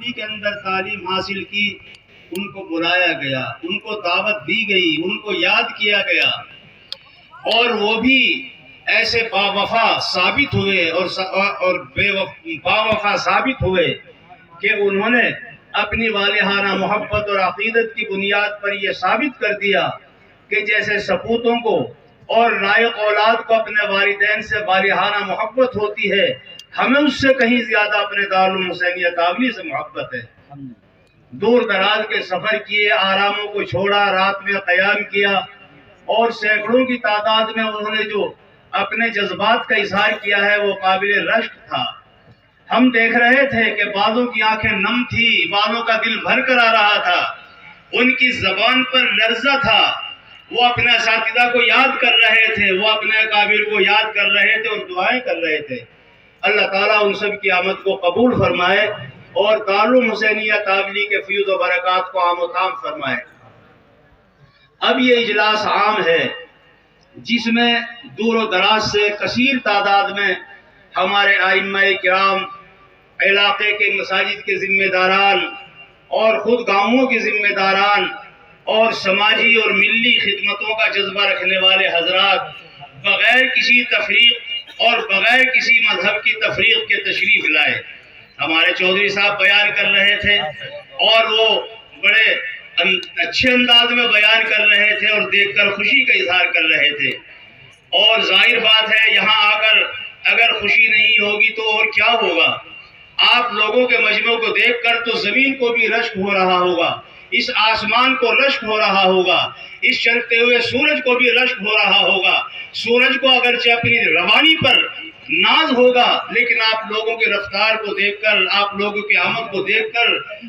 دلی کے اندر تعلیم حاصل کی ان کو بلایا گیا، ان کو دعوت دی گئی، ان کو یاد کیا گیا، اور وہ بھی ایسے باوفا ثابت ہوئے اور باوفا ثابت ہوئے کہ انہوں نے اپنی والہانہ محبت اور عقیدت کی بنیاد پر یہ ثابت کر دیا کہ جیسے سپوتوں کو اور لائق اولاد کو اپنے والدین سے والہانہ محبت ہوتی ہے، ہمیں اس سے کہیں زیادہ اپنے دارالعلوم حسینیہ کابلی سے محبت ہے۔ دور دراز کے سفر کیے، آراموں کو چھوڑا، رات میں قیام کیا، اور سینکڑوں کی تعداد میں انہوں نے جو اپنے جذبات کا اظہار کیا ہے وہ قابل رشک تھا۔ ہم دیکھ رہے تھے کہ بعضوں کی آنکھیں نم تھی، بعضوں کا دل بھر کر آ رہا تھا، ان کی زبان پر لرزہ تھا، وہ اپنے اساتذہ کو یاد کر رہے تھے، وہ اپنے اکابر کو یاد کر رہے تھے اور دعائیں کر رہے تھے۔ اللہ تعالیٰ ان سب کی آمد کو قبول فرمائے اور دارالعلوم حسینیہ کابلی کے فیض و برکات کو عام و تام فرمائے۔ اب یہ اجلاس عام ہے جس میں دور و دراز سے کثیر تعداد میں ہمارے ائمہ کرام، علاقے کے مساجد کے ذمہ داران اور خود گاؤں کے ذمہ داران اور سماجی اور ملی خدمتوں کا جذبہ رکھنے والے حضرات بغیر کسی تفریق اور بغیر کسی مذہب کی تفریق کے تشریف لائے۔ ہمارے چودھری صاحب بیان کر رہے تھے اور وہ بڑے اچھے انداز میں بیان کر رہے تھے اور دیکھ کر خوشی کا اظہار کر رہے تھے، اور ظاہر بات ہے یہاں آ کر اگر خوشی نہیں ہوگی تو اور کیا ہوگا؟ آپ لوگوں کے مجمع کو دیکھ کر تو زمین کو بھی رشک ہو رہا ہوگا، اس آسمان کو رشک ہو رہا ہوگا، اس چلتے ہوئے سورج کو بھی رشک ہو رہا ہوگا۔ سورج کو اگرچہ اپنی روانی پر ناز ہوگا، لیکن آپ لوگوں کی رفتار کو دیکھ کر، آپ لوگوں کی آمد کو دیکھ کر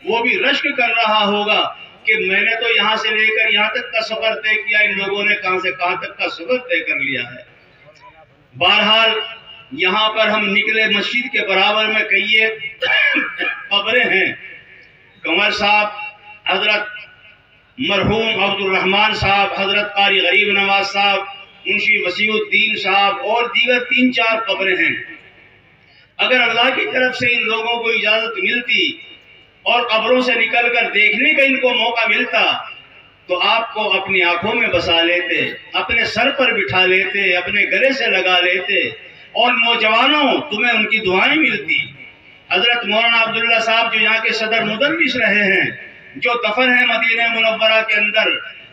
وہ بھی رشک کر رہا ہوگا کہ میں نے تو یہاں سے لے کر یہاں تک کا سفر طے کیا، ان لوگوں نے کہاں سے کہاں تک کا سفر طے کر لیا ہے۔ بہرحال یہاں پر ہم نکلے، مسجد کے برابر میں کئی قبریں ہیں۔ کنور صاحب، حضرت مرحوم عبد الرحمن صاحب، حضرت قاری غریب نواز صاحب، منشی وسیع الدین صاحب اور دیگر 3-4 قبریں ہیں۔ اگر اللہ کی طرف سے ان لوگوں کو اجازت ملتی اور قبروں سے نکل کر دیکھنے کا ان کو موقع ملتا تو آپ کو اپنی آنکھوں میں بسا لیتے، اپنے سر پر بٹھا لیتے، اپنے گلے سے لگا لیتے، اور نوجوانوں تمہیں ان کی دعائیں ملتی۔ حضرت مولانا عبداللہ صاحب جو یہاں کے صدر مدرس رہے ہیں، جو دفن ہیں مدینہ منورہ کے اندر،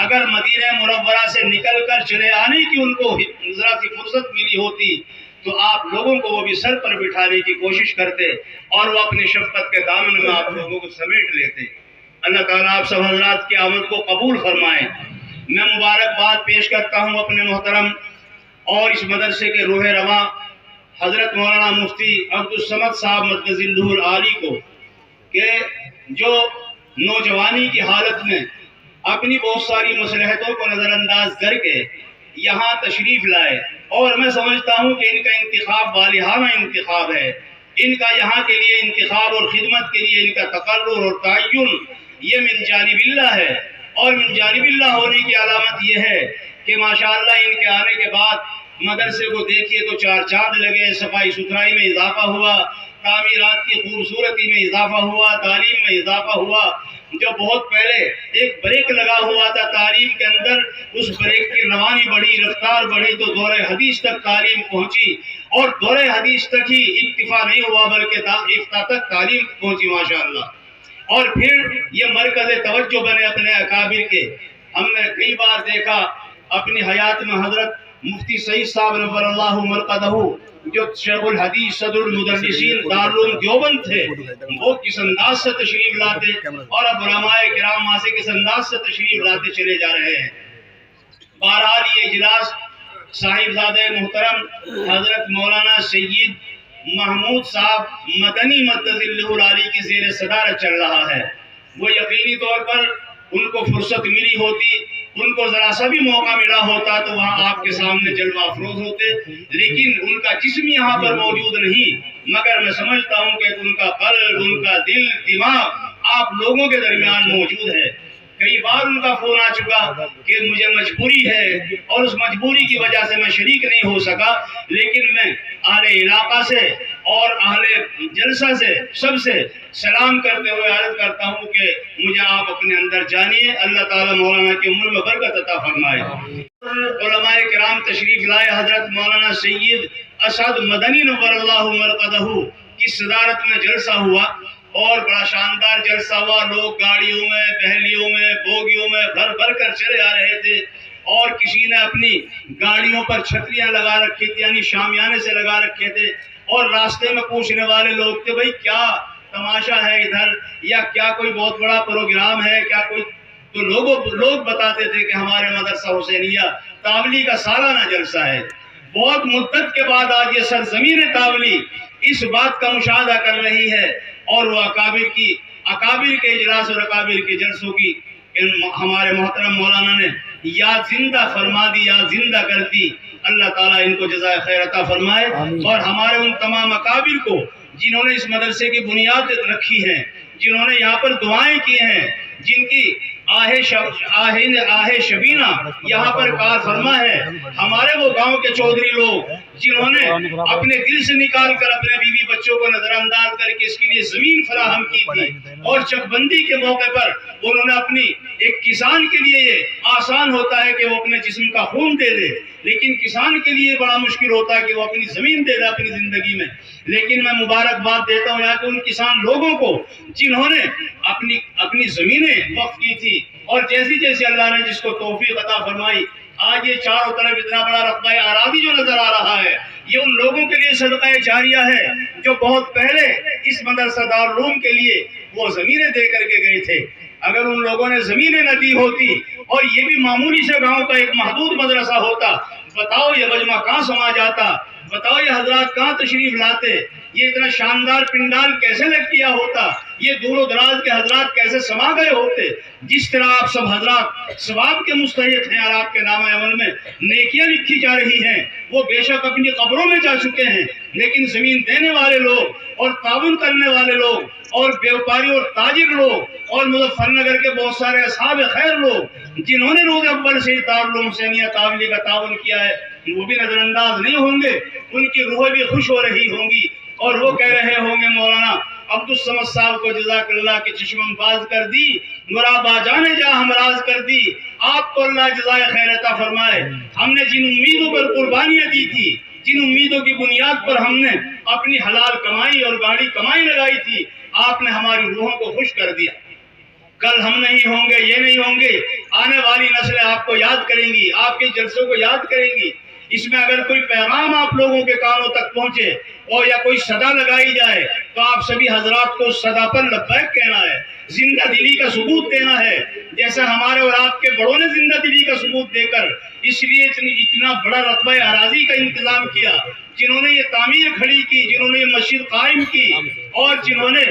اگر مدینہ منورہ سے نکل کر چلے آنے کی ان کو ذرا سی فرصت ملی ہوتی تو آپ لوگوں کو وہ بھی سر پر بٹھانے کی کوشش کرتے اور وہ اپنی شفقت کے دامن میں آپ لوگوں کو سمیٹ لیتے۔ اللہ تعالیٰ آپ سب حضرات کی آمد کو قبول فرمائے۔ میں مبارکباد پیش کرتا ہوں اپنے محترم اور اس مدرسے کے روح رواں حضرت مولانا مفتی عبد الصمد صاحب مدظ اللہ العالی کو، کہ جو نوجوانی کی حالت میں اپنی بہت ساری مصلحتوں کو نظر انداز کر کے یہاں تشریف لائے، اور میں سمجھتا ہوں کہ ان کا انتخاب والہانہ انتخاب ہے۔ ان کا یہاں کے لیے انتخاب اور خدمت کے لیے ان کا تقرر اور تعین یہ من جانب اللہ ہے، اور من جانب اللہ ہونے کی علامت یہ ہے کہ ماشاءاللہ ان کے آنے کے بعد مدرسے کو دیکھیے تو 4 چاند لگے، صفائی ستھرائی میں اضافہ ہوا، تعمیرات کی خوبصورتی میں اضافہ ہوا، تعلیم میں اضافہ ہوا۔ جو بہت پہلے ایک بریک لگا ہوا تھا تعلیم کے اندر، اس بریک کی روانی بڑھی، رفتار بڑھی تو دور حدیث تک تعلیم پہنچی، اور دور حدیث تک ہی اکتفا نہیں ہوا بلکہ افتاء تک تعلیم پہنچی ماشاءاللہ۔ اور پھر یہ مرکز توجہ بنے اپنے اکابر کے۔ ہم نے کئی بار دیکھا اپنی حیات میں حضرت مفتی سعید صاحب نور اللہ مرقدہ جو شیخ الحدیث صدر المدرسین دارالعلوم دیوبند تھے، وہ کس انداز سے تشریف لاتے، اور اب علماء کرام وہاں سے کس انداز سے تشریف لاتے چلے جا رہے ہیں۔ بہرحال یہ اجلاس صاحبزادہ محترم حضرت مولانا سید محمود صاحب مدنی مدظ اللہ العالی کی زیر صدارت چل رہا ہے۔ وہ یقینی طور پر ان کو فرصت ملی ہوتی، ان کو ذرا سا بھی موقع ملا ہوتا تو وہاں آپ کے سامنے جلوہ افروز ہوتے، لیکن ان کا جسم یہاں پر موجود نہیں، مگر میں سمجھتا ہوں کہ ان کا قلب، ان کا دل، دماغ آپ لوگوں کے درمیان موجود ہے۔ کئی بار ان کا فون آ چکا کہ مجھے مجبوری ہے اور اس مجبوری کی وجہ سے میں شریک نہیں ہو سکا، لیکن میں اہل علاقہ سے اور اہل جلسہ سے سب سے سلام کرتے ہوئے عرض کرتا ہوں کہ مجھے آپ اپنے اندر جانیے، اللہ تعالیٰ مولانا کی عمر میں برکت عطا فرمائے۔ علماء کرام تشریف لائے، حضرت مولانا سید اسد مدنی نور اللہ مرقدہ کی صدارت میں جلسہ ہوا اور بڑا شاندار جلسہ ہوا۔ لوگ گاڑیوں میں، پہلیوں میں، بوگیوں میں بھر بھر کر چلے آ رہے تھے اور کسی نے اپنی گاڑیوں پر چھتریاں لگا رکھی تھی، یعنی شامیانے سے لگا رکھے تھے، اور راستے میں پوچھنے والے لوگ تھے بھائی کیا تماشا ہے ادھر، یا کیا کوئی بہت بڑا پروگرام ہے، کیا کوئی، تو لوگ بتاتے تھے کہ ہمارے مدرسہ حسینیہ تاولی کا سالانہ جلسہ ہے۔ بہت مدت کے بعد آج یہ سرزمین تاولی اس بات کا مشاہدہ کر رہی ہے، اور وہ اکابر کے اجلاس اور اکابر کے جلسوں کی ہمارے محترم مولانا نے یاد زندہ فرما دی، یاد زندہ کر دی۔ اللہ تعالیٰ ان کو جزائے خیر عطا فرمائے، اور ہمارے ان تمام اکابر کو جنہوں نے اس مدرسے کی بنیاد رکھی ہے، جنہوں نے یہاں پر دعائیں کی ہیں، جن کی آہ شبینہ یہاں پر کار فرما ہے، ہمارے وہ گاؤں کے چودھری لوگ جنہوں نے اپنے دل سے نکال کر اپنے بیوی بچوں کو نظر انداز کر کے اس کے لیے زمین فراہم کی تھی، اور چک بندی کے موقع پر انہوں نے اپنی، ایک کسان کے لیے یہ آسان ہوتا ہے کہ وہ اپنے جسم کا خون دے دے، لیکن کسان کے لیے بڑا مشکل ہوتا ہے کہ وہ اپنی زمین دے دے اپنی زندگی میں۔ لیکن میں مبارکباد دیتا ہوں یہاں کے ان کسان لوگوں کو جنہوں نے اپنی زمینیں وقف کی تھی، اور جیسی جیسی اللہ نے جس کو توفیق عطا فرمائی، آج یہ چاروں طرف اتنا بڑا رقبہ اراضی جو نظر آ رہا ہے، یہ ان لوگوں کے لیے صدقہ جاریہ ہے جو بہت پہلے اس مدرسہ دارالعلوم کے لیے وہ زمینیں دے کر کے گئے تھے۔ اگر ان لوگوں نے زمینیں نہ دی ہوتی اور یہ بھی معمولی سے گاؤں کا ایک محدود مدرسہ ہوتا، بتاؤ یہ مجمع کہاں سما جاتا، بتاؤ یہ حضرات کہاں تشریف لاتے، یہ اتنا شاندار پنڈال کیسے لگ کیا ہوتا، یہ دور و دراز کے حضرات کیسے سما گئے ہوتے۔ جس طرح آپ سب حضرات ثواب کے مستحق ہیں اور آپ کے نام عمل میں نیکیاں لکھی جا رہی ہیں، وہ بے شک اپنی قبروں میں جا چکے ہیں، لیکن زمین دینے والے لوگ اور تعاون کرنے والے لوگ اور بیوپاری اور تاجر لوگ اور مظفر نگر کے بہت سارے اصحاب خیر لوگ جنہوں نے روز اول سے دارالعلوم حسینیہ تاولی کا تعاون کیا ہے، وہ بھی نظر انداز نہیں ہوں گے، ان کی روحیں بھی خوش ہو رہی ہوں گی، اور وہ کہہ رہے ہوں گے مولانا عبدالصمد صاحب کو جزاک اللہ کی چشم باز کر دی، مرابا جانے جا ہم راز کر دی، آپ کو اللہ جزائے خیر عطا فرمائے۔ ہم نے جن امیدوں پر قربانیاں دی تھی، جن امیدوں کی بنیاد پر ہم نے اپنی حلال کمائی اور گاڑی کمائی لگائی تھی، آپ نے ہماری روحوں کو خوش کر دیا۔ کل ہم نہیں ہوں گے، یہ نہیں ہوں گے، آنے والی نسلیں آپ کو یاد کریں گی، آپ کے جلسوں کو یاد کریں گی۔ اس میں اگر کوئی پیغام آپ لوگوں کے کانوں تک پہنچے اور یا کوئی صدا لگائی جائے تو آپ سبھی حضرات کو صدا پر لبیک کہنا ہے، زندہ دلی کا ثبوت دینا ہے، جیسا ہمارے اور آپ کے بڑوں نے زندہ دلی کا ثبوت دے کر اس لیے اتنا بڑا رقبہ اراضی کا انتظام کیا، جنہوں نے یہ تعمیر کھڑی کی، جنہوں نے یہ مسجد قائم کی، اور جنہوں نے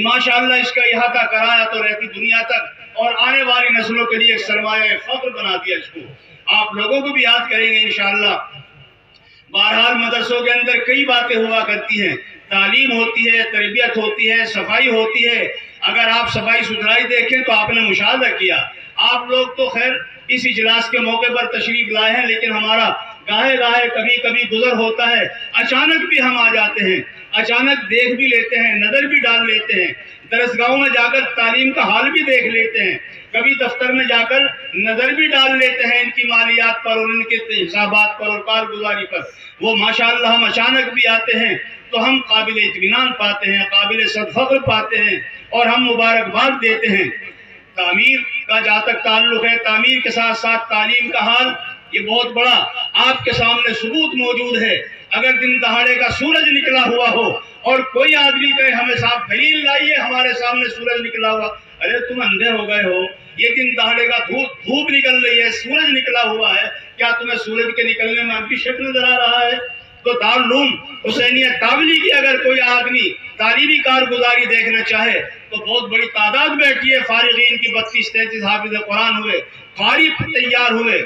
ماشاءاللہ اس کا احاطہ کرایا تو رہتی دنیا تک اور آنے والی نسلوں کے لیے ایک سرمایہ فخر بنا دیا اس کو۔ آپ لوگوں کو بھی یاد کریں گے انشاءاللہ۔ بہرحال مدرسوں کے اندر کئی باتیں ہوا کرتی ہیں، تعلیم ہوتی ہے، تربیت ہوتی ہے، صفائی ہوتی ہے۔ اگر آپ صفائی ستھرائی دیکھیں تو آپ نے مشاہدہ کیا، آپ لوگ تو خیر اس اجلاس کے موقع پر تشریف لائے ہیں، لیکن ہمارا گاہے گاہے کبھی کبھی گزر ہوتا ہے، اچانک بھی ہم آ جاتے ہیں، اچانک دیکھ بھی لیتے ہیں، نظر بھی ڈال لیتے ہیں، درسگاہوں میں جا کر تعلیم کا حال بھی دیکھ لیتے ہیں، کبھی دفتر میں جا کر نظر بھی ڈال لیتے ہیں ان کی مالیات پر اور ان کے حسابات پر اور کارگزاری پر۔ وہ ماشاءاللہ ہم اچانک بھی آتے ہیں تو ہم قابل اطمینان پاتے ہیں، قابل صدفخر پاتے ہیں، اور ہم مبارکباد دیتے ہیں۔ تعمیر کا جہاں تک تعلق ہے، تعمیر کے ساتھ ساتھ تعلیم کا حال یہ بہت بڑا آپ کے سامنے ثبوت موجود ہے۔ اگر دن دہاڑے کا سورج نکلا ہوا ہو اور کوئی آدمی کہے ہمیں صاحب دلیل لائیے، ہمارے سامنے سورج نکلا ہوا، ارے تم اندھے ہو گئے ہو، یہ دن دہاڑے کا دھوپ نکل رہی ہے، سورج نکلا ہوا ہے، کیا تمہیں سورج کے نکلنے میں اب بھی شک نظر آ رہا ہے؟ تو دارالعلوم حسینیہ تاولی کی اگر کوئی آدمی تعلیمی کارگزاری دیکھنا چاہے تو بہت بڑی تعداد بیٹھی ہے، فارغین کی 32-33 حافظ قرآن ہوئے، فارغ تیار ہوئے،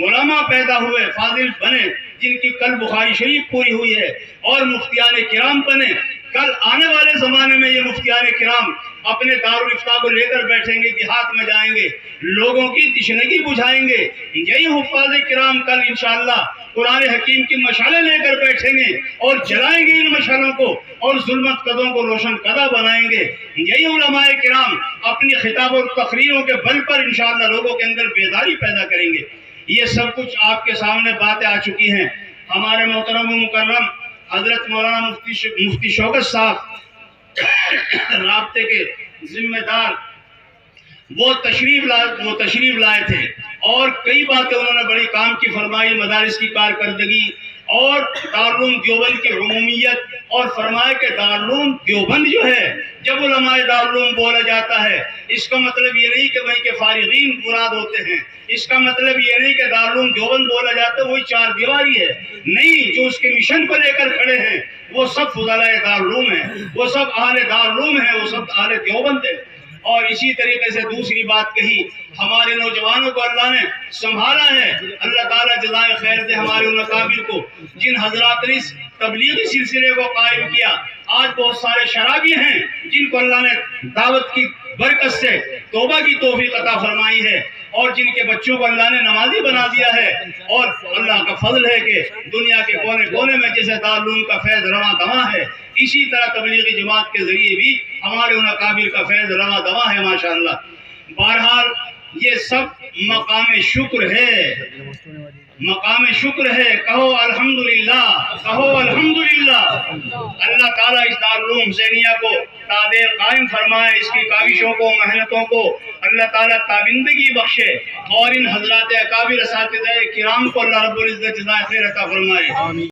علماء پیدا ہوئے، فاضل بنے، جن کی کل بخاری شریف پوری ہوئی ہے، اور مفتیان کرام بنے۔ کل آنے والے زمانے میں یہ مفتیان کرام اپنے دارالفتہ کو لے کر بیٹھیں گے، دیہات میں جائیں گے، لوگوں کی تشنگی بجھائیں گے۔ یہی حفاظ کرام کل انشاءاللہ قرآن حکیم کی مشعلیں لے کر بیٹھیں گے اور جلائیں گے ان مشعلوں کو اور ظلمت قدوں کو روشن قدہ بنائیں گے۔ یہی علماء کرام اپنی خطاب اور تقریروں کے بل پر انشاءاللہ لوگوں کے اندر بیداری پیدا کریں گے۔ یہ سب کچھ آپ کے سامنے باتیں آ چکی ہیں۔ ہمارے محترم و مکرم حضرت مولانا مفتی شوکت صاحب رابطے کے ذمہ دار وہ تشریف لائے تھے اور کئی باتیں انہوں نے بڑی کام کی فرمائی، مدارس کی کارکردگی اور دارالعلوم دیوبند کی عمومیت، اور فرمایا کہ دارالعلوم دیوبند جو ہے، جب علماء دارالعلوم بولا جاتا ہے اس کا مطلب یہ نہیں کہ وہیں کے فارغین مراد ہوتے ہیں، اس کا مطلب یہ نہیں کہ دارالعلوم دیوبند بولا جاتا ہے وہی چار دیواری ہے، نہیں، جو اس کے مشن کو لے کر کھڑے ہیں وہ سب فضلاء دارالعلوم ہیں، وہ سب اہل دارالعلوم ہیں، وہ سب اہل دیوبند ہیں۔ اور اسی طریقے سے دوسری بات کہی، ہمارے نوجوانوں کو اللہ نے سنبھالا ہے، اللہ تعالیٰ جزائے خیر دے ہمارے ان اکابر کو جن حضرات نے اس تبلیغی سلسلے کو قائم کیا۔ آج بہت سارے شرابی ہیں جن کو اللہ نے دعوت کی برکت سے توبہ کی توفیق عطا فرمائی ہے، اور جن کے بچوں کو اللہ نے نمازی بنا دیا ہے، اور اللہ کا فضل ہے کہ دنیا کے کونے کونے میں جیسے دارالعلوم کا فیض رواں دواں ہے، اسی طرح تبلیغی جماعت کے ذریعے بھی ہمارے ان اکابر کا فیض رواں دواں ہے ماشاءاللہ۔ بہرحال یہ سب مقام شکر ہے، مقام شکر ہے، کہو الحمدللہ، کہو الحمدللہ۔ اللہ تعالیٰ اس دارالعلوم حسینیہ کو تادیر قائم فرمائے، اس کی کاوشوں کو، محنتوں کو اللہ تعالیٰ تابندگی بخشے، اور ان حضرات اکابر اساتذہ کرام کو اللہ رب العزت جزائے خیر عطا فرمائے۔